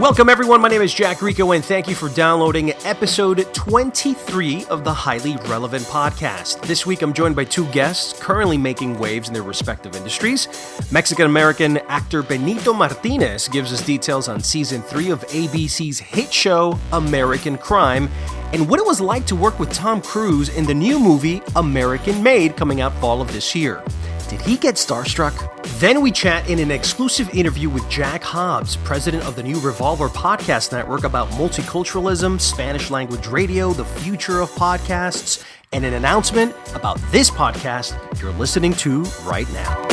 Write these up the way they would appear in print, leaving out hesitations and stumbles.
Welcome, everyone. My name is Jack Rico, and thank you for downloading episode 23 of the Highly Relevant Podcast. This week, I'm joined by two guests currently making waves in their respective industries. Mexican-American actor Benito Martinez gives us details on Season 3 of ABC's hit show, American Crime, and what it was like to work with Tom Cruise in the new movie, American Made, coming out fall of this year. Did he get starstruck? Then we chat in an exclusive interview with Jack Hobbs, president of the new reVOLVER podcast network, about multiculturalism, Spanish language radio, the future of podcasts, and an announcement about this podcast you're listening to right now.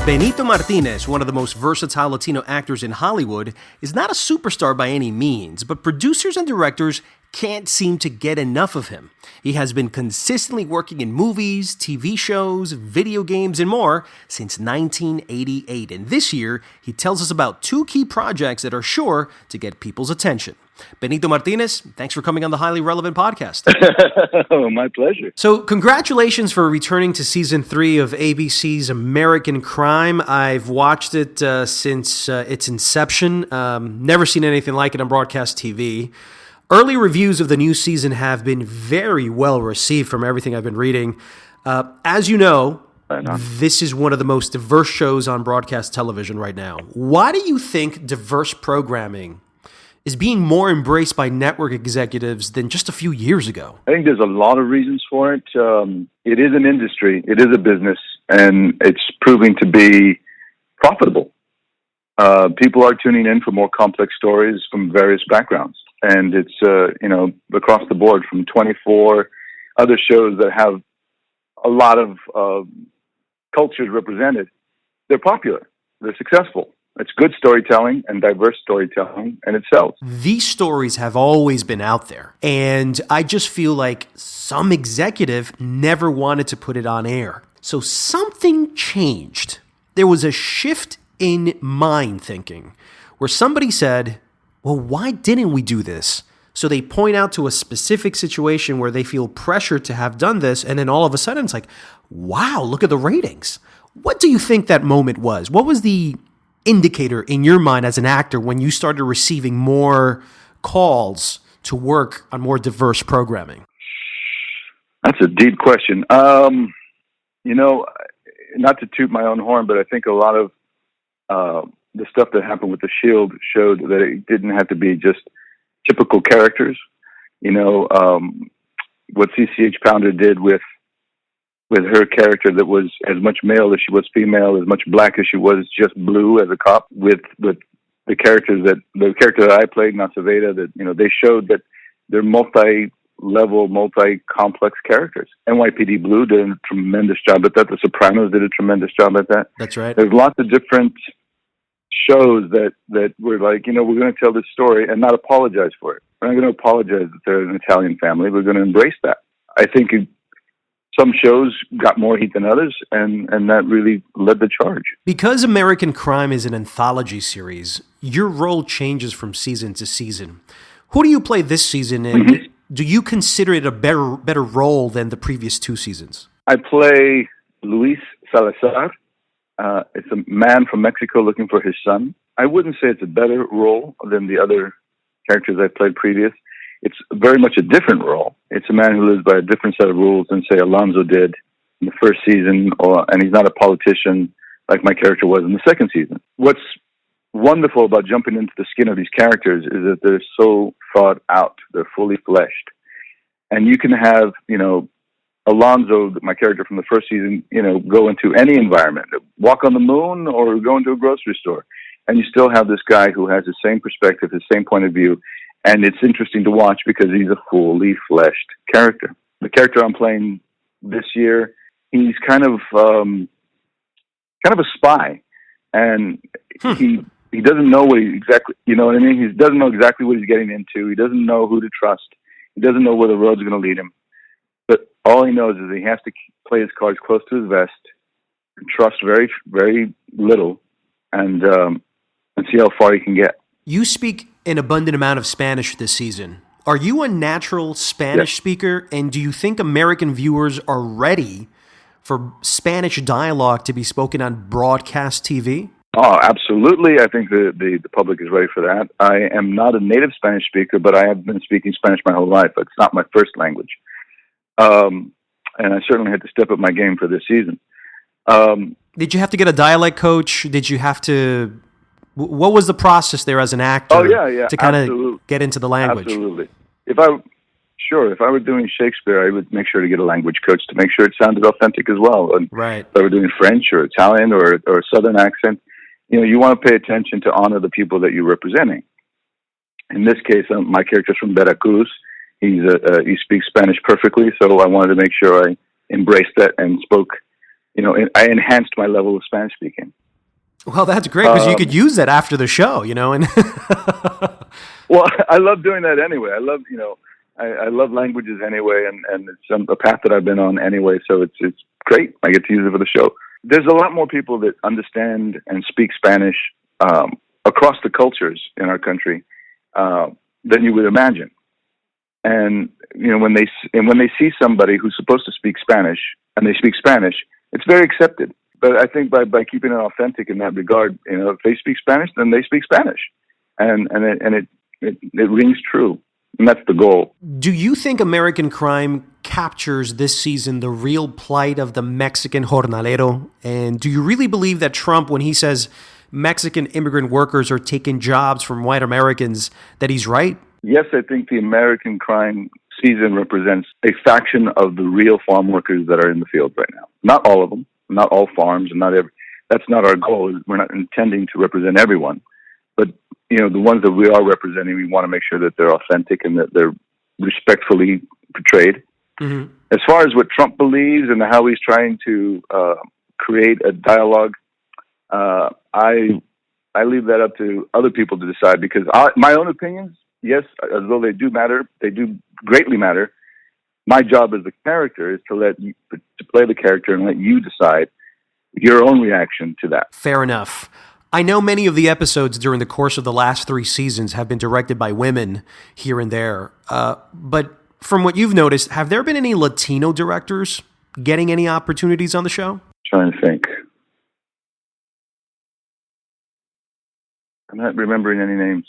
Benito Martinez, one of the most versatile Latino actors in Hollywood, is not a superstar by any means, but producers and directors can't seem to get enough of him. He has been consistently working in movies, TV shows, video games, and more since 1988. And this year, he tells us about two key projects that are sure to get people's attention. Benito Martinez, thanks for coming on the Highly Relevant Podcast. Oh, my pleasure. So congratulations for returning to Season 3 of ABC's American Crime. I've watched it since its inception. Never seen anything like it on broadcast TV. Early reviews of the new season have been very well received from everything I've been reading. As you know, this is one of the most diverse shows on broadcast television right now. Why do you think diverse programming is being more embraced by network executives than just a few years ago? I think there's a lot of reasons for it. It is an industry, it is a business, and it's proving to be profitable. People are tuning in for more complex stories from various backgrounds, and it's across the board from 24 other shows that have a lot of cultures represented. They're popular, they're successful. It's good storytelling and diverse storytelling, and it sells. These stories have always been out there, and I just feel like some executive never wanted to put it on air. So something changed. There was a shift in mind thinking where somebody said, well, why didn't we do this? So they point out to a specific situation where they feel pressure to have done this, and then all of a sudden it's like, wow, look at the ratings. What do you think that moment was? What was the indicator in your mind as an actor when you started receiving more calls to work on more diverse programming? That's a deep question. Not to toot my own horn, but I think a lot of the stuff that happened with The Shield showed that it didn't have to be just typical characters. What CCH Pounder did with her character that was as much male as she was female, as much black as she was just blue as a cop, with the character that I played, Naceveda, that, they showed that they're multi-level, multi-complex characters. NYPD Blue did a tremendous job at that. The Sopranos did a tremendous job at that. That's right. There's lots of different shows that were like, we're going to tell this story and not apologize for it. We're not going to apologize that they're an Italian family. We're going to embrace that. I think some shows got more heat than others, and that really led the charge. Because American Crime is an anthology series, your role changes from season to season. Who do you play this season, and do you consider it a better role than the previous two seasons? I play Luis Salazar. It's a man from Mexico looking for his son. I wouldn't say it's a better role than the other characters I played previous. It's very much a different role. It's a man who lives by a different set of rules than, say, Alonzo did in the first season, and he's not a politician like my character was in the second season. What's wonderful about jumping into the skin of these characters is that they're so thought out. They're fully fleshed. And you can have, Alonzo, my character from the first season, go into any environment, walk on the moon or go into a grocery store. And you still have this guy who has the same perspective, the same point of view. And it's interesting to watch because he's a fully fleshed character. The character I'm playing this year, he's kind of a spy, and he doesn't know what he exactly, He doesn't know exactly what he's getting into. He doesn't know who to trust. He doesn't know where the road's going to lead him. But all he knows is he has to play his cards close to his vest, trust very, very little, and see how far he can get. You speak an abundant amount of Spanish this season. Are you a natural Spanish speaker, and do you think American viewers are ready for Spanish dialogue to be spoken on broadcast TV? Oh, absolutely. I think the public is ready for that. I am not a native Spanish speaker, but I have been speaking Spanish my whole life. It's not my first language. And I certainly had to step up my game for this season. Did you have to get a dialect coach? Did you have to... What was the process there as an actor to kind of get into the language? Absolutely. If I were doing Shakespeare, I would make sure to get a language coach to make sure it sounded authentic as well. And right. If I were doing French or Italian or a Southern accent, you want to pay attention to honor the people that you're representing. In this case, my character's from Veracruz. He speaks Spanish perfectly, so I wanted to make sure I embraced that and spoke. I enhanced my level of Spanish speaking. Well, that's great because you could use that after the show, and well, I love doing that anyway. I love languages anyway, and it's a path that I've been on anyway. So it's great. I get to use it for the show. There's a lot more people that understand and speak Spanish across the cultures in our country than you would imagine. And when they see somebody who's supposed to speak Spanish and they speak Spanish, it's very accepted. But I think by keeping it authentic in that regard, if they speak Spanish, then they speak Spanish, and it rings true, and that's the goal. Do you think American Crime captures this season the real plight of the Mexican jornalero? And do you really believe that Trump, when he says Mexican immigrant workers are taking jobs from white Americans, that he's right? Yes, I think the American Crime season represents a faction of the real farm workers that are in the field right now. Not all of them. Not all farms, and not every. That's not our goal. We're not intending to represent everyone, but the ones that we are representing, we want to make sure that they're authentic and that they're respectfully portrayed. Mm-hmm. As far as what Trump believes and how he's trying to create a dialogue, I leave that up to other people to decide. Because my own opinions, yes, as though they do matter, they do greatly matter. My job as the character is to play the character and let you decide your own reaction to that. Fair enough. I know many of the episodes during the course of the last 3 seasons have been directed by women here and there. But from what you've noticed, have there been any Latino directors getting any opportunities on the show? Trying to think. I'm not remembering any names.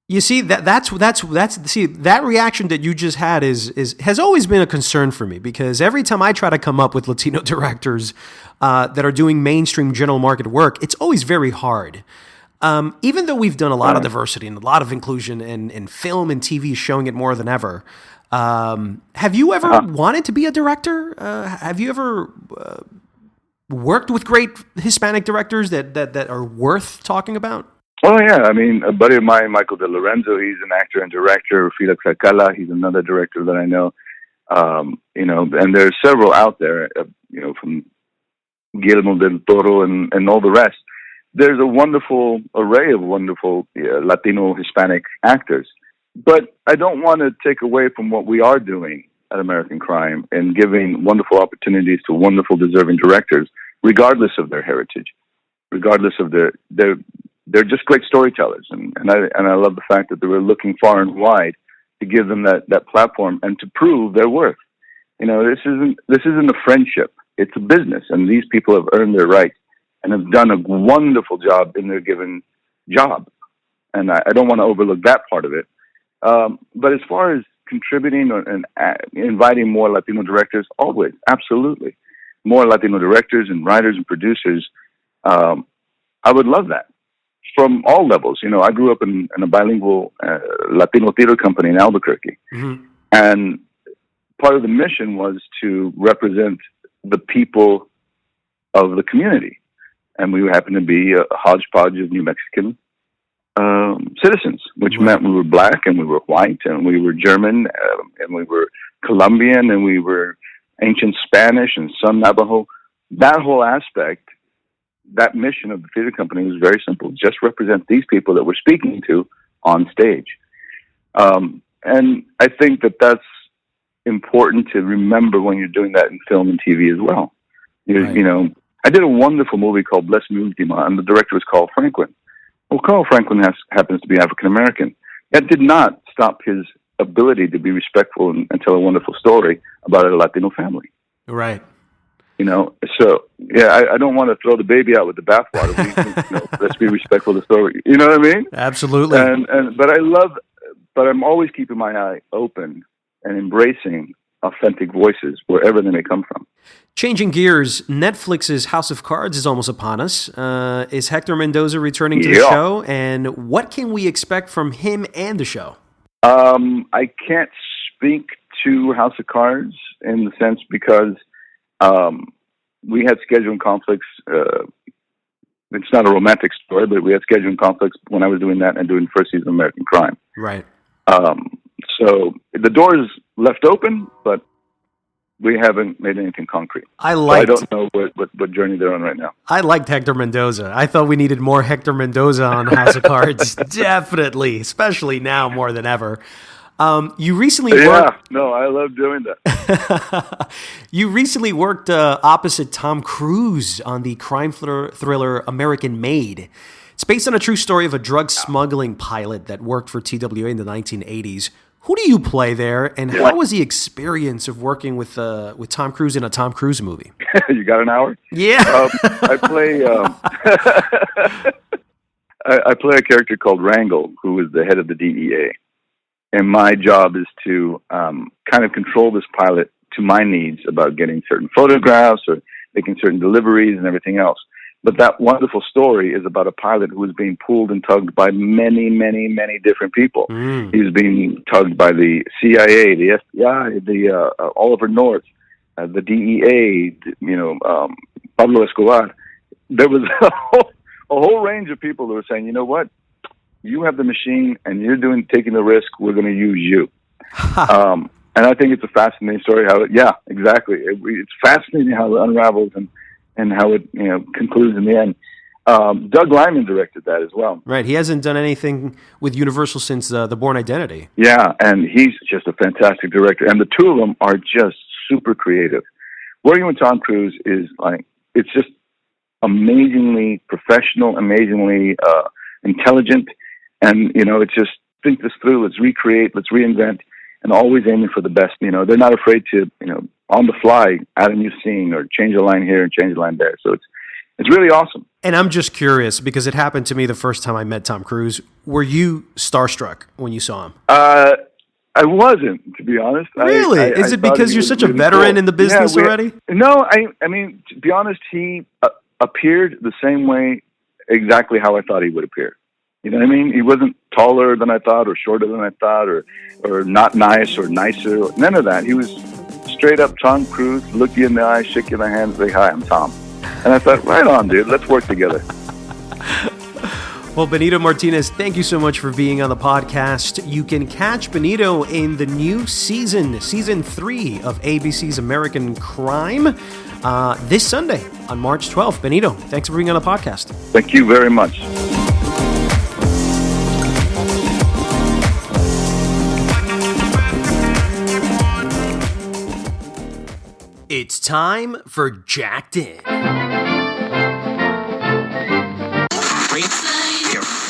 You see, that reaction that you just had has always been a concern for me, because every time I try to come up with Latino directors that are doing mainstream general market work, it's always very hard. Even though we've done a lot of diversity and a lot of inclusion in film and TV, showing it more than ever. Have you ever wanted to be a director? Have you ever worked with great Hispanic directors that are worth talking about? Oh, yeah. I mean, a buddy of mine, Michael De Lorenzo, he's an actor and director. Felix Alcala, he's another director that I know. And there's several out there, from Guillermo del Toro and all the rest. There's a wonderful array of wonderful Latino, Hispanic actors. But I don't want to take away from what we are doing at American Crime and giving wonderful opportunities to wonderful, deserving directors, regardless of their heritage, regardless of they're just great storytellers, and I love the fact that they were looking far and wide to give them that platform and to prove their worth. This isn't a friendship; it's a business, and these people have earned their right and have done a wonderful job in their given job. And I don't want to overlook that part of it. But as far as contributing and inviting more Latino directors, always, absolutely, more Latino directors and writers and producers. I would love that. From all levels. I grew up in a bilingual Latino theater company in Albuquerque. Mm-hmm. And part of the mission was to represent the people of the community. And we happened to be a hodgepodge of New Mexican citizens, which meant we were black and we were white and we were German and we were Colombian and we were ancient Spanish and some Navajo. That whole aspect, that mission of the theater company was very simple. Just represent these people that we're speaking to on stage. And I think that that's important to remember when you're doing that in film and TV as well. Right. I did a wonderful movie called Bless Me Ultima, and the director was Carl Franklin. Well, Carl Franklin happens to be African-American. That did not stop his ability to be respectful and tell a wonderful story about a Latino family. Right. So yeah, I don't want to throw the baby out with the bathwater. Let's be respectful of the story. You know what I mean? Absolutely. But I'm always keeping my eye open and embracing authentic voices wherever they may come from. Changing gears, Netflix's House of Cards is almost upon us. Is Hector Mendoza returning to the show? And what can we expect from him and the show? I can't speak to House of Cards in the sense because we had scheduling conflicts. It's not a romantic story, but we had scheduling conflicts when I was doing that and doing first season of American Crime. Right. So the door is left open, but we haven't made anything concrete. I don't know what journey they're on right now. I liked Hector Mendoza. I thought we needed more Hector Mendoza on House of Cards. Definitely, especially now more than ever. You recently worked... Yeah, no, I love doing that. You recently worked opposite Tom Cruise on the crime thriller American Made. It's based on a true story of a drug smuggling pilot that worked for TWA in the 1980s. Who do you play there, and how was the experience of working with Tom Cruise in a Tom Cruise movie? You got an hour? Yeah. I play I play a character called Wrangle, who is the head of the DEA. And my job is to kind of control this pilot to my needs about getting certain photographs or making certain deliveries and everything else. But that wonderful story is about a pilot who was being pulled and tugged by many, many, many different people. He was being tugged by the CIA, the FBI, the Oliver North, the DEA, Pablo Escobar. There was a whole range of people who were saying, you know what? You have the machine and you're taking the risk. We're going to use you. And I think it's a fascinating story exactly. It's fascinating how it unravels and how it concludes in the end. Doug Liman directed that as well. Right. He hasn't done anything with Universal since The Bourne Identity. Yeah, and he's just a fantastic director. And the two of them are just super creative. Working with Tom Cruise is it's just amazingly professional, amazingly intelligent. And, it's just think this through. Let's recreate, let's reinvent, and always aiming for the best. They're not afraid to, on the fly, add a new scene or change a line here and change a line there. So it's really awesome. And I'm just curious because it happened to me the first time I met Tom Cruise. Were you starstruck when you saw him? I wasn't, to be honest. Really? Is it because you're such a veteran in the business already? No, I mean, to be honest, he appeared the same way, exactly how I thought he would appear. You know what I mean? He wasn't taller than I thought or shorter than I thought or not nice or nicer. None of that. He was straight up Tom Cruise, look you in the eye, shake you in the hand, say, hi, I'm Tom. And I thought, right on, dude, let's work together. Well, Benito Martinez, thank you so much for being on the podcast. You can catch Benito in the new season 3 of ABC's American Crime, this Sunday on March 12th. Benito, thanks for being on the podcast. Thank you very much. It's time for JackedIN.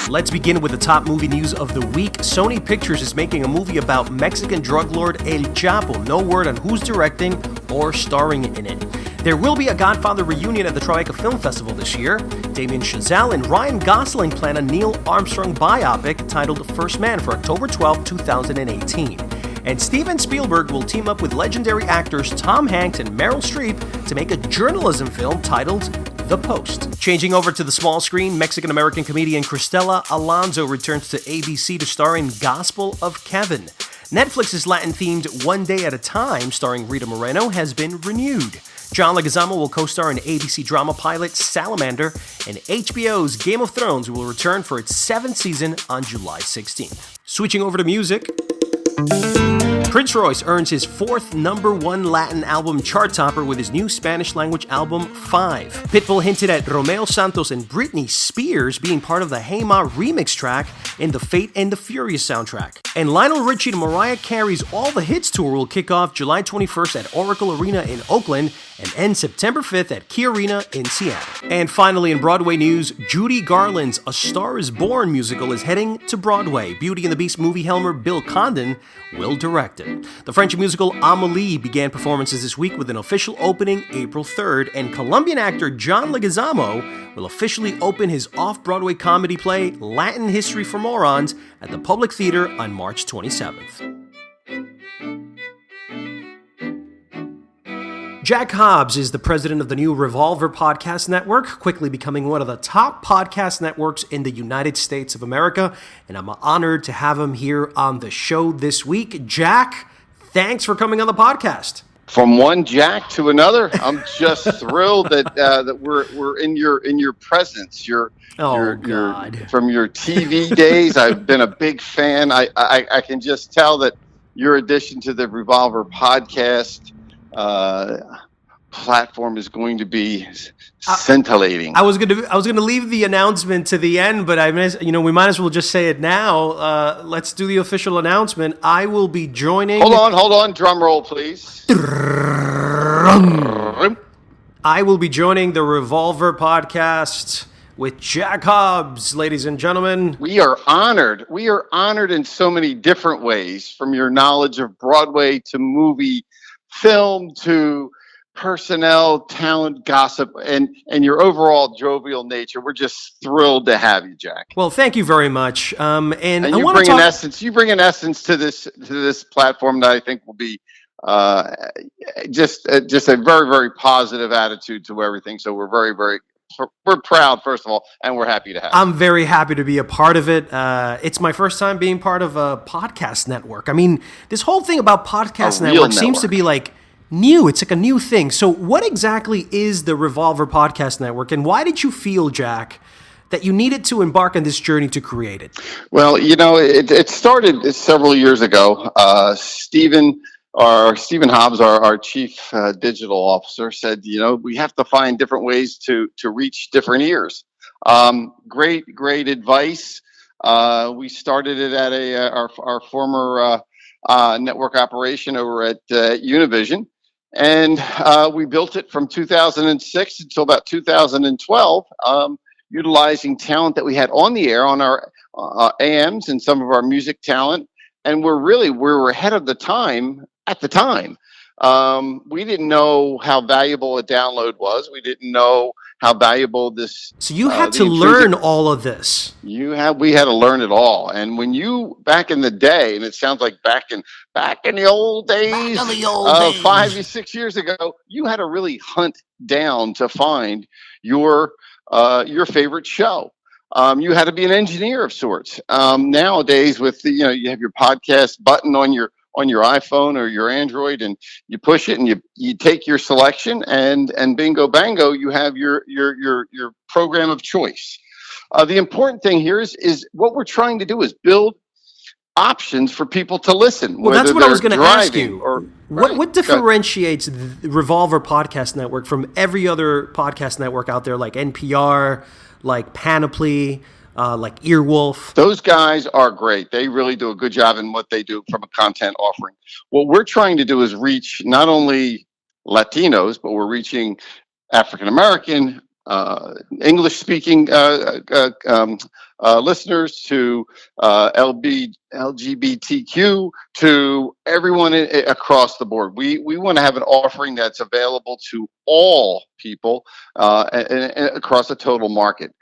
Let's begin with the top movie news of the week. Sony Pictures is making a movie about Mexican drug lord El Chapo. No word on who's directing or starring in it. There will be a Godfather reunion at the Tribeca Film Festival this year. Damien Chazelle and Ryan Gosling plan a Neil Armstrong biopic titled First Man for October 12, 2018. And Steven Spielberg will team up with legendary actors Tom Hanks and Meryl Streep to make a journalism film titled The Post. Changing over to the small screen, Mexican-American comedian Cristela Alonso returns to ABC to star in Gospel of Kevin. Netflix's Latin-themed One Day at a Time, starring Rita Moreno, has been renewed. John Leguizamo will co-star in ABC drama pilot Salamander, and HBO's Game of Thrones will return for its 7th season on July 16th. Switching over to music, Prince Royce earns his 4th #1 Latin album chart topper with his new Spanish-language album, 5. Pitbull hinted at Romeo Santos and Britney Spears being part of the Hey Ma remix track in the Fate and the Furious soundtrack. And Lionel Richie and Mariah Carey's All the Hits tour will kick off July 21st at Oracle Arena in Oakland and end September 5th at Key Arena in Seattle. And finally, in Broadway news, Judy Garland's A Star is Born musical is heading to Broadway. Beauty and the Beast movie helmer Bill Condon will direct it. expected. The French musical Amélie began performances this week with an official opening April 3rd, and Colombian actor John Leguizamo will officially open his off-Broadway comedy play Latin History for Morons at the Public Theater on March 27th. Jack Hobbs is the president of the new reVOLVER podcast network, quickly becoming one of the top podcast networks in the United States of America, and I'm honored to have him here on the show this week. Jack, thanks for coming on the podcast. From one Jack to another, I'm just thrilled that we're in your presence. God. From your TV days, I've been a big fan. I can just tell that your addition to the reVOLVER podcast platform is going to be scintillating. I was gonna leave the announcement to the end, but we might as well just say it now. Let's do the official announcement. I will be joining. Hold on. Drum roll, please. I will be joining the reVOLVER podcast with Jack Hobbs, ladies and gentlemen. We are honored. We are honored in so many different ways, from your knowledge of Broadway to movie, film to personnel, talent, gossip, and your overall jovial nature. We're just thrilled to have you, Jack. Well, thank you very much. And you bring an essence. You bring an essence to this platform that I think will be just a very, very positive attitude to everything. So we're we're proud, first of all, and we're happy to have you. I'm very happy to be a part of it. It's my first time being part of a podcast network. I mean, this whole thing about podcast network seems to be like new. It's like a new thing. So what exactly is the reVOLVER podcast network, and why did you feel, Jack, that you needed to embark on this journey to create it? Well, it started several years ago. Stephen Hobbs, our chief digital officer, said, we have to find different ways to reach different ears. Great advice. We started it at our former network operation over at Univision, and we built it from 2006 until about 2012, utilizing talent that we had on the air on our AMs and some of our music talent, and we're ahead of the time. At the time, we didn't know how valuable a download was. We didn't know how valuable this. So you had to learn all of this. We had to learn it all. And when back in the day, and it sounds like back in the old days, 5 or 6 years ago, you had to really hunt down to find your favorite show. You had to be an engineer of sorts. Nowadays, with you have your podcast button on your iPhone or your Android, and you push it and you take your selection, and bingo bango, you have your program of choice. The important thing here is what we're trying to do is build options for people to listen. Well, that's what I was going to ask you. Right. What differentiates the reVOLVER podcast network from every other podcast network out there, like NPR, like Panoply, like Earwolf? Those guys are great. They really do a good job in what they do from a content offering. What we're trying to do is reach not only Latinos, but we're reaching African American, English-speaking listeners, to LGBTQ, to everyone across the board. We want to have an offering that's available to all people and across the total market.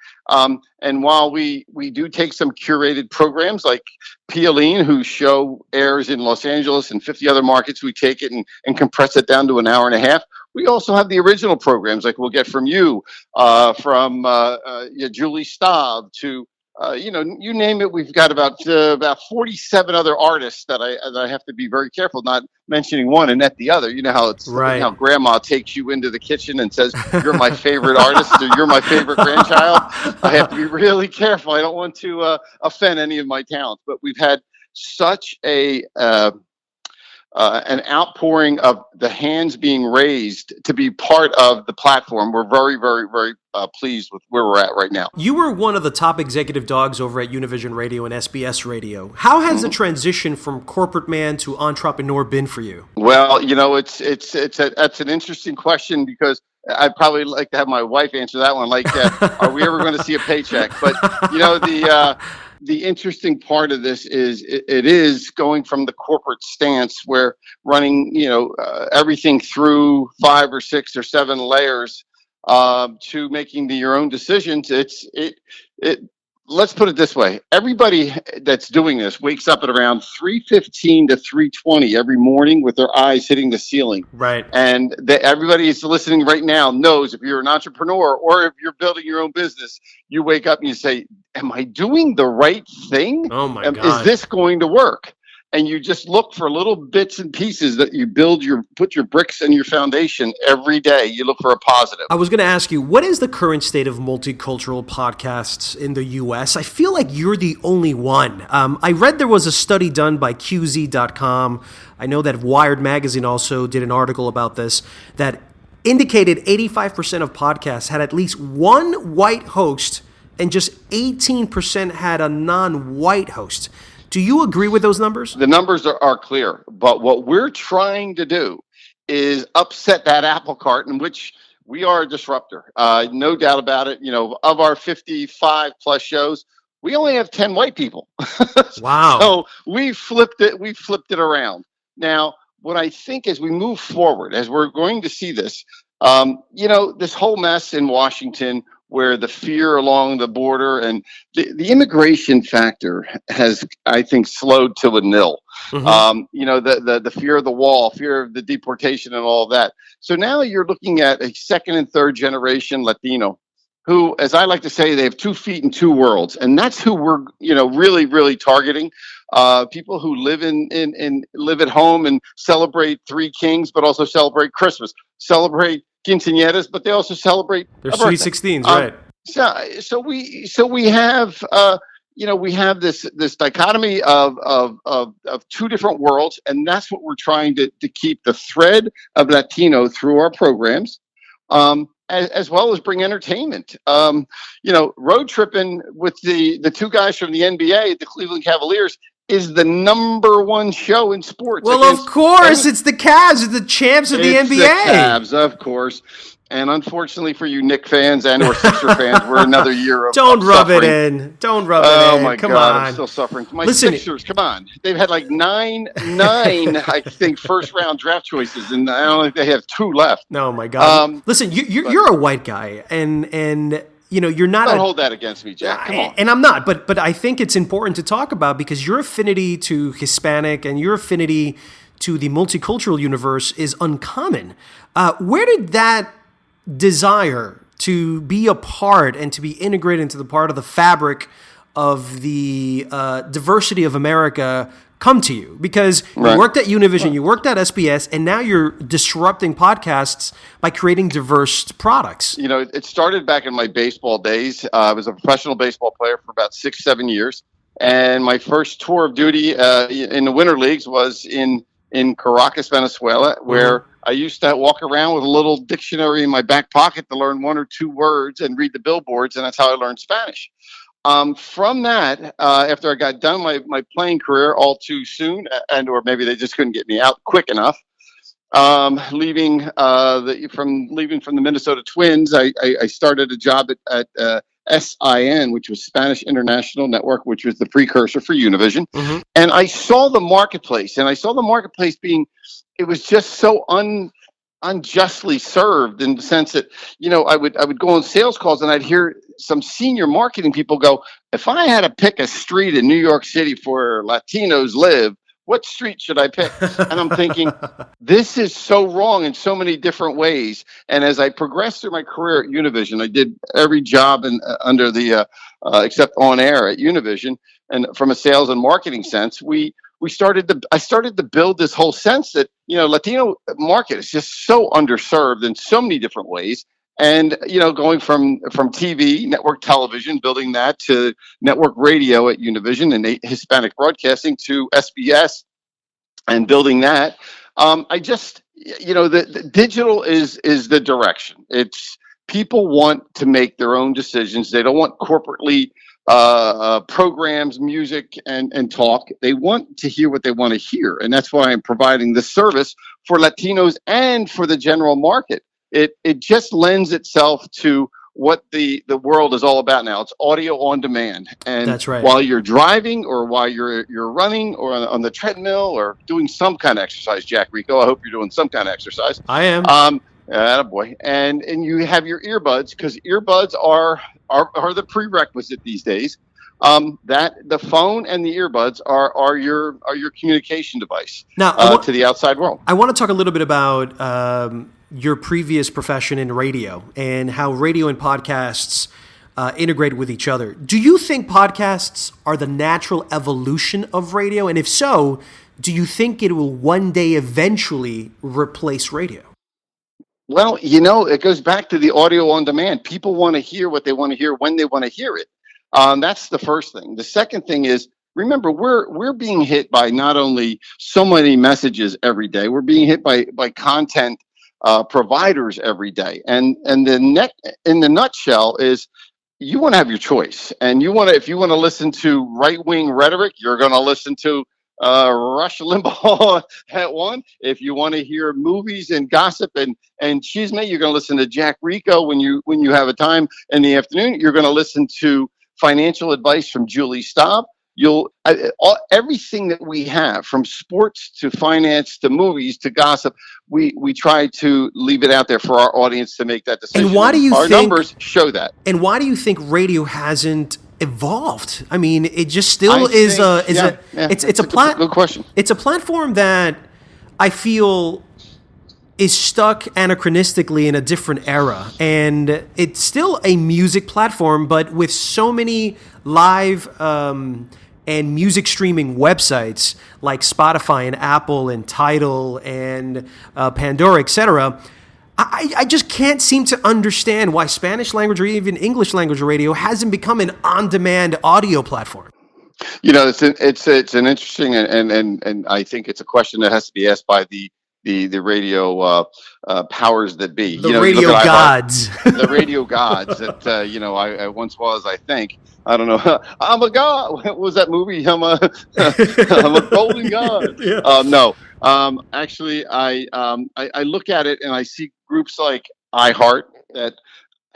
And while we do take some curated programs like Pialene, whose show airs in Los Angeles and 50 other markets, we take it and compress it down to an hour and a half. We also have the original programs like we'll get from you, from Julie Staub to, you name it. We've got about 47 other artists that I have to be very careful not mentioning one and not the other. You know how it's right. How grandma takes you into the kitchen and says, you're my favorite artist or you're my favorite grandchild. I have to be really careful. I don't want to offend any of my talents, but we've had such an outpouring of the hands being raised to be part of the platform. We're very, very, very pleased with where we're at right now. You were one of the top executive dogs over at Univision Radio and SBS Radio. How has the transition from corporate man to entrepreneur been for you? Well, that's an interesting question, because I'd probably like to have my wife answer that one. Like, are we ever going to see a paycheck? But the interesting part of this is it is going from the corporate stance where running, everything through 5 or 6 or 7 layers to making your own decisions. Let's put it this way. Everybody that's doing this wakes up at around 3:15 to 3:20 every morning with their eyes hitting the ceiling. Right. And everybody is listening right now knows if you're an entrepreneur or if you're building your own business, you wake up and you say, am I doing the right thing? Oh my God. Is this going to work? And you just look for little bits and pieces that you put your bricks and your foundation every day. You look for a positive. I was going to ask you, what is the current state of multicultural podcasts in the U.S.? I feel like you're the only one. I read there was a study done by QZ.com. I know that Wired Magazine also did an article about this that indicated 85% of podcasts had at least one white host and just 18% had a non-white host. Do you agree with those numbers? The numbers are clear, but what we're trying to do is upset that apple cart, in which we are a disruptor. No doubt about it. Of our 55 plus shows, we only have 10 white people. Wow. So we flipped it. We flipped it around. Now, what I think as we move forward, as we're going to see this, this whole mess in Washington, where the fear along the border and the immigration factor has, I think, slowed to a nil. Mm-hmm. The fear of the wall, fear of the deportation and all of that. So now you're looking at a second and third generation Latino who, as I like to say, they have 2 feet in 2 worlds. And that's who we're, really, really targeting. People who live live at home and celebrate 3 Kings, but also celebrate Christmas, celebrate quinceañeras, but they also celebrate their sweet 16s, right? So we have we have this dichotomy of 2 different worlds, and that's what we're trying to keep the thread of Latino through our programs, as well as bring entertainment. Road tripping with the 2 guys from the NBA, the Cleveland Cavaliers, is the number 1 show in sports. Well, of course, it's the Cavs, it's the champs of the NBA. The Cavs, of course. And unfortunately for you Knick fans and or Sixer fans, we're another year of Don't rub suffering. it in. Don't rub it in. Oh my Come God, on. I'm still suffering. My Listen, Sixers, come on. They've had like nine, I think, first round draft choices, and I don't think they have 2 left. Oh my God. Listen, you're a white guy, and you're not. Don't hold that against me, Jack. Come on. And I'm not, but I think it's important to talk about because your affinity to Hispanic and your affinity to the multicultural universe is uncommon. Where did that desire to be a part and to be integrated into the part of the fabric of the diversity of America come to you? Because you worked at Univision, you worked at SBS, and now you're disrupting podcasts by creating diverse products. It started back in my baseball days. I was a professional baseball player for about 6-7 years. And my first tour of duty in the winter leagues was in Caracas, Venezuela, where I used to walk around with a little dictionary in my back pocket to learn 1 or 2 words and read the billboards, and that's how I learned Spanish. From that, after I got done my playing career all too soon, or maybe they just couldn't get me out quick enough, leaving from the Minnesota Twins, I started a job at SIN, which was Spanish International Network, which was the precursor for Univision. Mm-hmm. And I saw the marketplace, being, it was just so unjustly served in the sense that, I would go on sales calls and I'd hear some senior marketing people go, if I had to pick a street in New York City where Latinos live, what street should I pick? And I'm thinking, this is so wrong in so many different ways. And as I progressed through my career at Univision, I did every job under the except on air at Univision. And from a sales and marketing sense, I started to build this whole sense that, Latino market is just so underserved in so many different ways. And, going from TV, network television, building that to network radio at Univision and Hispanic broadcasting to SBS and building that. The digital is the direction. It's people want to make their own decisions. They don't want corporately programs, music, and talk. They want to hear what they want to hear. And that's why I'm providing this service for Latinos and for the general market. It just lends itself to what the world is all about now. It's audio on demand. And That's right. While you're driving or while you're running or on the treadmill or doing some kind of exercise, Jack Rico, I hope you're doing some kind of exercise. I am. Attaboy. And you have your earbuds, because earbuds are the prerequisite these days. That the phone and the earbuds are your communication device now to the outside world. I want to talk a little bit about your previous profession in radio and how radio and podcasts integrate with each other. Do you think podcasts are the natural evolution of radio? And if so, do you think it will one day eventually replace radio? Well, it goes back to the audio on demand. People want to hear what they want to hear when they want to hear it. That's the first thing. The second thing is, remember, we're being hit by not only so many messages every day, we're being hit by content providers every day. And in the nutshell is, you want to have your choice. And if you want to listen to right-wing rhetoric, you're going to listen to Rush Limbaugh at one. If you want to hear movies and gossip and chisme, you're going to listen to Jack Rico. When you have a time in the afternoon, you're going to listen to financial advice from Julie Staub. Everything that we have, from sports to finance to movies to gossip, we try to leave it out there for our audience to make that decision. And why do you our think numbers show that? And why do you think radio hasn't evolved? I mean, it just still is a good question. It's a platform that I feel is stuck anachronistically in a different era, and it's still a music platform, but with so many live and music streaming websites like Spotify and Apple and Tidal and Pandora, etc. I just can't seem to understand why Spanish language or even English language radio hasn't become an on-demand audio platform. It's an interesting and I think it's a question that has to be asked by the radio powers that be. The radio gods. The radio gods that I once was. I think, I don't know. I'm a god. What was that movie? I'm a golden god. Yeah. No. Actually, I look at it and I see groups like iHeart that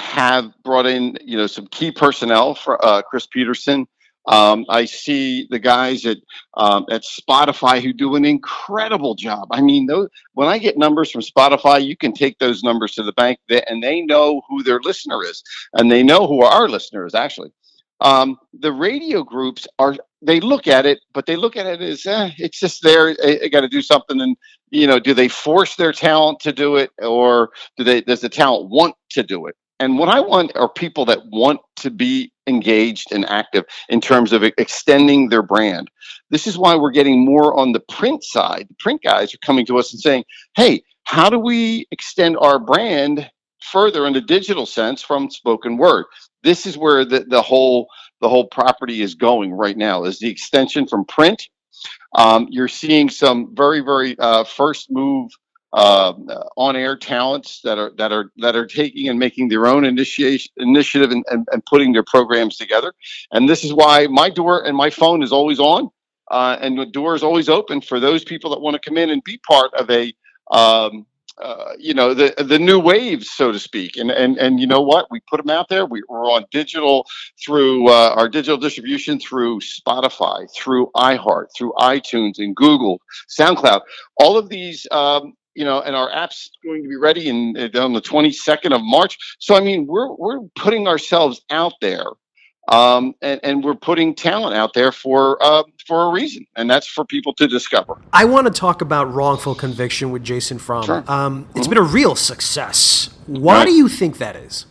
have brought in some key personnel for Chris Peterson. I see the guys at Spotify who do an incredible job. I mean, when I get numbers from Spotify, you can take those numbers to the bank, and they know who their listener is, and they know who our listener is, actually. The radio groups they look at it, but they look at it as it's just there. They got to do something, and do they force their talent to do it, or does the talent want to do it? And what I want are people that want to be engaged and active in terms of extending their brand. This is why we're getting more on the print side. The print guys are coming to us and saying, hey, how do we extend our brand further in the digital sense from spoken word? This is where the whole property is going right now, is the extension from print. You're seeing some very, very first move on-air talents that are taking and making their own initiative and putting their programs together. And this is why my door and my phone is always on, and the door is always open for those people that want to come in and be part of a the new waves, so to speak. And you know what? We put them out there. We're on digital through our digital distribution through Spotify, through iHeart, through iTunes and Google, SoundCloud. All of these, and our app's going to be ready on the 22nd of March. So, I mean, we're putting ourselves out there, and we're putting talent out there for a reason, and that's for people to discover. I want to talk about Wrongful Conviction with Jason Fromm. Sure. It's been a real success. Why do you think that is?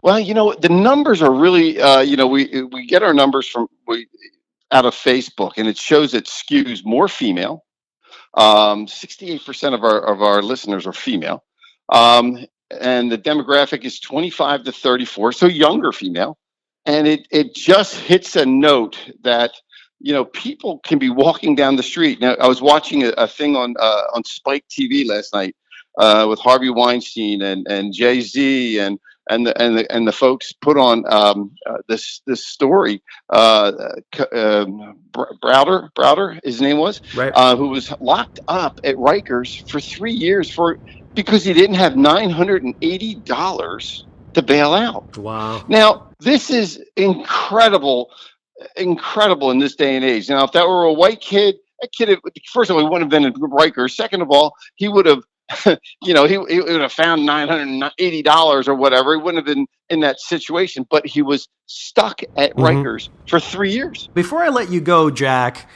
Well, the numbers are really, we get our numbers out of Facebook, and it shows it skews more female. 68% of our listeners are female, and the demographic is 25 to 34, so younger female. And it just hits a note that people can be walking down the street. Now, I was watching a thing on Spike TV last night with Harvey Weinstein and Jay-Z and the folks put on this story. Browder, his name was, right. Who was locked up at Rikers for 3 years because he didn't have $980 to bail out. Wow. Now, this is incredible in this day and age. Now, if that were a white kid, first of all, he wouldn't have been in Rikers. Second of all, he would have, he would have found $980 or whatever. He wouldn't have been in that situation, but he was stuck at Rikers for 3 years. Before I let you go, Jack,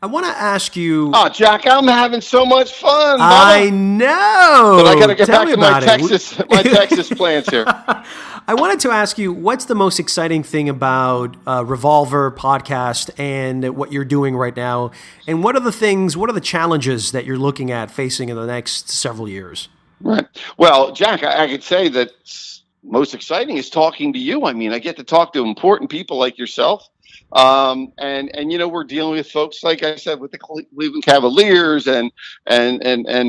I want to ask you. Oh, Jack, I'm having so much fun. I know. But I got to get back to my Texas plans here. I wanted to ask you, what's the most exciting thing about reVOLVER podcast and what you're doing right now? And what are the challenges that you're looking at facing in the next several years? Right. Well, Jack, I could say that most exciting is talking to you. I mean, I get to talk to important people like yourself. And we're dealing with folks, like I said, with the Cleveland Cavaliers and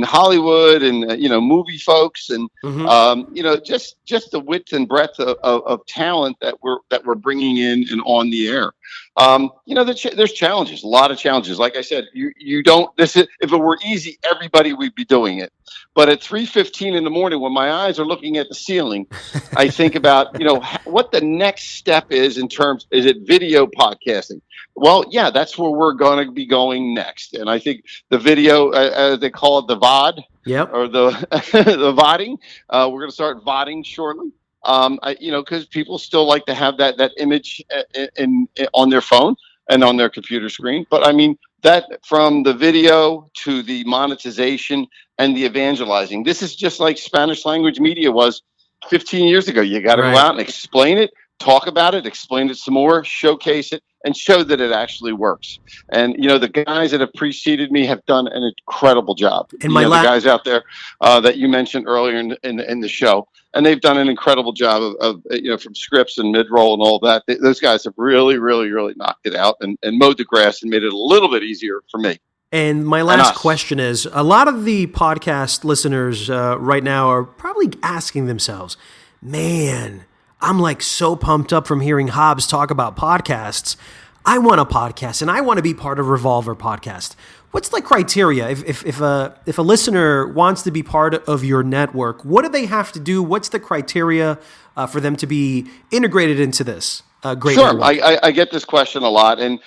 Hollywood and, movie folks and, just the width and breadth of talent that we're bringing in and on the air. There's challenges, a lot of challenges. Like I said, if it were easy, everybody would be doing it. But at 3:15 in the morning, when my eyes are looking at the ceiling, I think about, what the next step is is it video podcasting? Well, yeah, that's where we're going to be going next. And I think the video, as they call it, the VOD, or the VODing, we're going to start VODing shortly. Because people still like to have that image on their phone and on their computer screen. But I mean, that from the video to the monetization and the evangelizing, this is just like Spanish language media was 15 years ago. You got to go out and explain it, talk about it, explain it some more, showcase it, and show that it actually works. And, the guys that have preceded me have done an incredible job. And the guys out there that you mentioned earlier in the show, and they've done an incredible job of from scripts and mid-roll and all that. Those guys have really, really, really knocked it out and mowed the grass and made it a little bit easier for me. And my last question is, a lot of the podcast listeners right now are probably asking themselves, man, I'm like so pumped up from hearing Hobbs talk about podcasts. I want a podcast and I want to be part of reVOLVER podcast. What's the criteria? If a listener wants to be part of your network, what do they have to do? What's the criteria for them to be integrated into this great network? I get this question a lot. And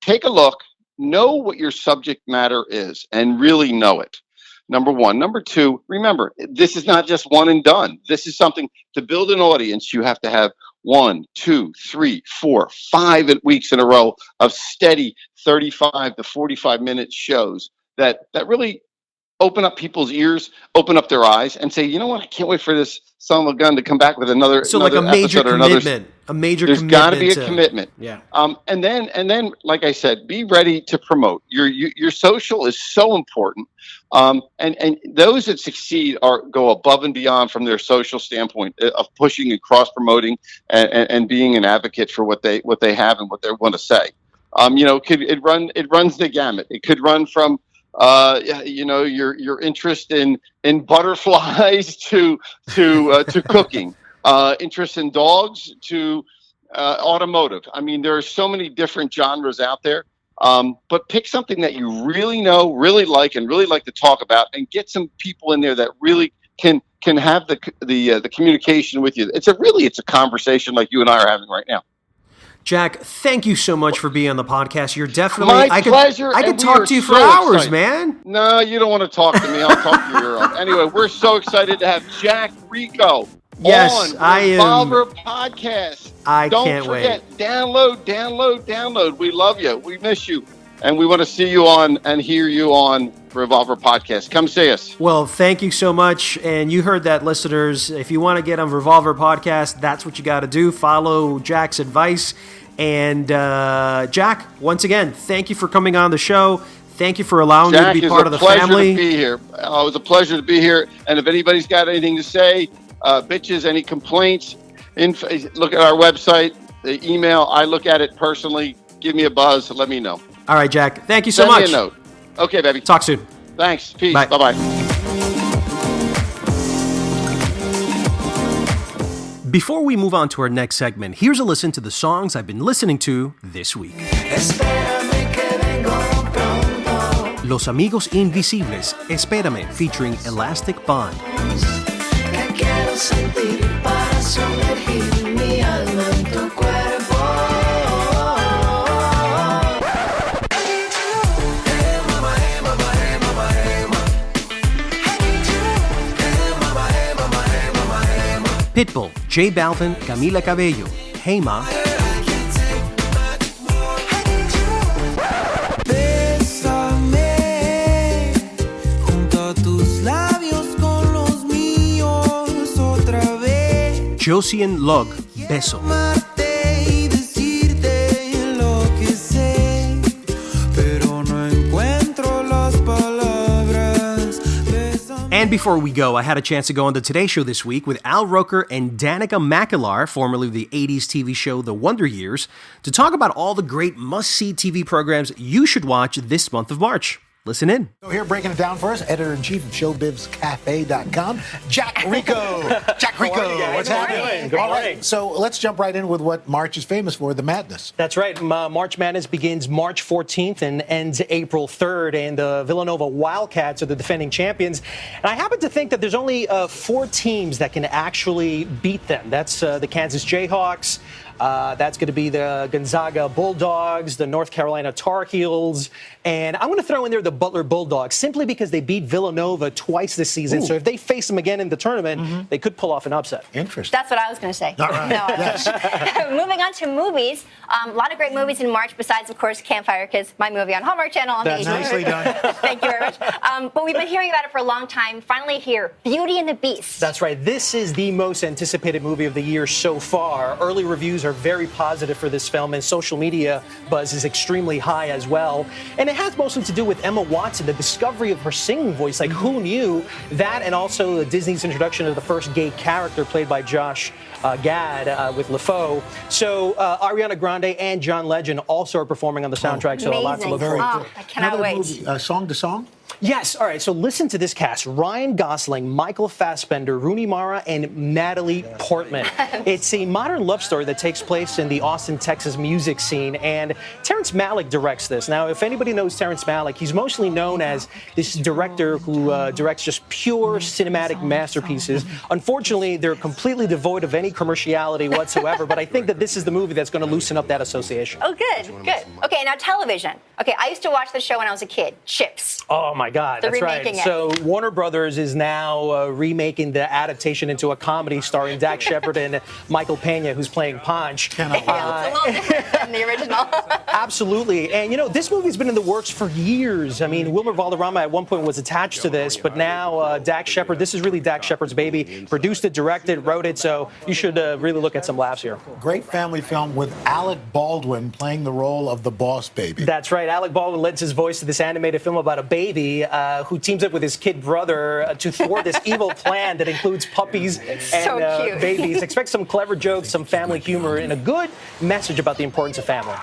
take a look, know what your subject matter is and really know it. Number one. Number two, remember, this is not just one and done. This is something to build an audience. You have to have 1, 2, 3, 4, 5 weeks in a row of steady 35 to 45 minute shows that really open up people's ears, open up their eyes, and say, you know what, I can't wait for this son of a gun to come back with another. So like a major commitment. There's got to be a commitment. Yeah. And then, like I said, be ready to promote. Your social is so important. And those that succeed go above and beyond from their social standpoint of pushing and cross promoting and being an advocate for what they have and what they want to say. It runs the gamut. It could run from your interest in butterflies to cooking, interest in dogs to automotive. I mean, there are so many different genres out there. But pick something that you really know, really like, and really like to talk about, and get some people in there that really can have the communication with you. It's a conversation like you and I are having right now. Jack, thank you so much for being on the podcast. You're definitely my pleasure. I could talk to you for hours, man. No, you don't want to talk to me. I'll talk to you. Anyway, we're so excited to have Jack Rico on reVOLVER podcast. Don't forget, download. We love you. We miss you. And we want to see you on and hear you on reVOLVER podcast. Come see us. Well, thank you so much. And you heard that, listeners. If you want to get on reVOLVER podcast, that's what you got to do. Follow Jack's advice. And Jack, once again, thank you for coming on the show. Thank you for allowing me to be part of the family. It was a pleasure to be here. And if anybody's got anything to say, bitches, any complaints, look at our website, the email. I look at it personally. Give me a buzz. Let me know. All right, Jack. Thank you so much. Send me a note. Okay, baby. Talk soon. Thanks. Peace. Bye. Bye-bye. Before we move on to our next segment, here's a listen to the songs I've been listening to this week. Espérame que vengo pronto. Los Amigos Invisibles, Espérame, featuring Elastic Bond. Que quiero quiero sentir para sumergir mi alma en tu cuerpo. Hey mama, hey mama, hey mama, hey mama. Hey mama, hey mama, hey mama, hey mama. Pitbull, JBalvin, Camila Cabello, Hey Ma. Bésame junto a tus labios con los míos otra vez. Josian Log, Beso. Amarte y decirte lo que sé, pero no encuentro las palabras. Bésame. And before we go, I had a chance to go on the Today Show this week with Al Roker and Danica McKellar, formerly of the 80s TV show The Wonder Years, to talk about all the great must-see TV programs you should watch this month of March. Listen in. So here breaking it down for us, editor-in-chief of ShowBizCafe.com, Jack Rico. Jack Rico, what's happening? Good All morning. right, so let's jump right in with what March is famous for, the madness. That's right. March Madness begins March 14th and ends April 3rd, and the Villanova Wildcats are the defending champions. And I happen to think that there's only 4 teams that can actually beat them. That's the Kansas Jayhawks. That's going to be the Gonzaga Bulldogs, the North Carolina Tar Heels, and I'm going to throw in there the Butler Bulldogs simply because they beat Villanova twice this season. Ooh. So if they face them again in the tournament, they could pull off an upset. Interesting. That's what I was going to say. All right. No. Yes. Moving on to movies, a lot of great movies in March besides, of course, Campfire Kids, my movie on Hallmark Channel. On That's the nicely done. Thank you very much. But we've been hearing about it for a long time. Finally here, Beauty and the Beast. That's right. This is the most anticipated movie of the year so far. Early reviews are very positive for this film, and social media buzz is extremely high as well. And it has mostly to do with Emma Watson, the discovery of her singing voice. Like, who knew that? And also Disney's introduction of the first gay character played by Josh Gad with LaFoe. So Ariana Grande and John Legend also are performing on the soundtrack. So a lot to look Amazing. forward to. I cannot Another wait. movie, song to song? Yes. All right. So listen to this cast: Ryan Gosling, Michael Fassbender, Rooney Mara, and Natalie Portman. It's a modern love story that takes place in the Austin, Texas music scene, and Terrence Malick directs this. Now, if anybody knows Terrence Malick, he's mostly known as this director who directs just pure cinematic masterpieces. Unfortunately, they're completely devoid of any commerciality whatsoever, but I think that this is the movie that's going to loosen up that association. Oh, good, good. Okay, now television. Okay, I used to watch the show when I was a kid, Chips. Oh my God, They're that's right. remaking it. So Warner Brothers is now remaking the adaptation into a comedy starring Dak Shepard and Michael Pena, who's playing Ponch. Yeah, it's a little different than the original. Absolutely. And, you know, this movie's been in the works for years. I mean, Wilmer Valderrama at one point was attached to this, but now Dak Shepard, this is really Dak Shepard's baby. Produced it, directed, wrote it, so you should really look at some laughs here. Great family film with Alec Baldwin playing the role of the boss baby. That's right. Alec Baldwin lends his voice to this animated film about a baby who teams up with his kid brother to thwart this evil plan that includes puppies and so cute. babies. Expect some clever jokes, some family humor, and a good message about the importance of family.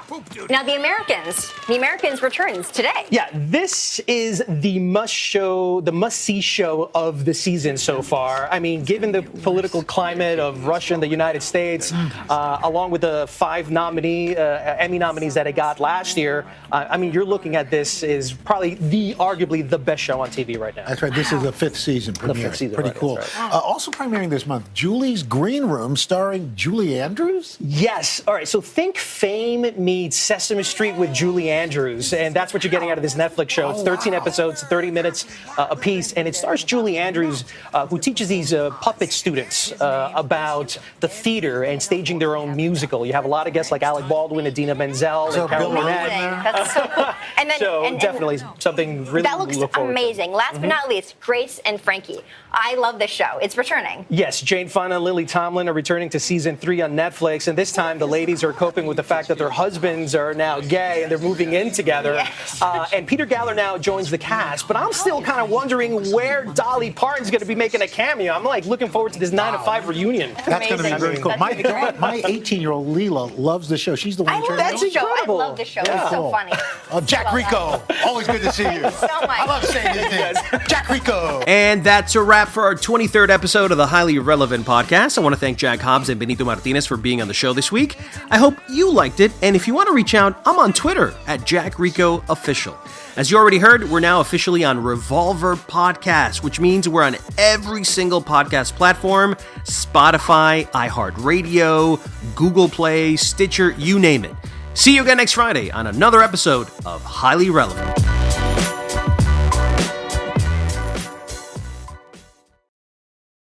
Now, The Americans returns today. Yeah, this is the must-see show of the season so far. I mean, given the political climate of Russia and the United States, along with the 5 Emmy nominees that it got last year, I mean, you're looking at this is probably arguably the best show on TV right now. That's right. This is the 5th season premiere. 5th season, Pretty right, cool. that's right. Also premiering this month, Julie's Green Room, starring Julie Andrews. Yes. All right. So think Fame meets Sesame Street with Julie Andrews, and that's what you're getting out of this Netflix show. It's 13 episodes, 30 minutes apiece, and it stars Julie Andrews, who teaches these puppet students about the theater and staging their own musical. You have a lot of guests like Alec Baldwin, Idina Menzel, and Carol Burnett. That's so cool. And then, So and definitely something really that looks look forward to. amazing. Last but not least, Grace and Frankie. I love this show. It's returning. Yes, Jane Fonda and Lily Tomlin are returning to season 3 on Netflix, and this time the ladies are coping with the fact that their husbands are now gay and they're moving in together. Yes. And Peter Galler now joins the cast, but I'm still kind of wondering where Dolly Parton's going to be making a cameo. I'm like looking forward to this 9 to 5 reunion. That's going to be Amazing. very cool. That's gonna be great. My 18-year-old Leela loves the show. She's the one I who love turned That's this show. incredible. I love this show. Yeah. It's so funny. Jack Love Rico, always good to see you. that. So I love saying his name. Jack Rico. And that's a wrap for our 23rd episode of the Highly Relevant Podcast. I want to thank Jack Hobbs and Benito Martinez for being on the show this week. I hope you liked it, and if you want to reach out, I'm on Twitter at JackRicoOfficial. As you already heard, we're now officially on reVOLVER Podcast, which means we're on every single podcast platform: Spotify, iHeartRadio, Google Play, Stitcher, you name it. See you again next Friday on another episode of Highly Relevant.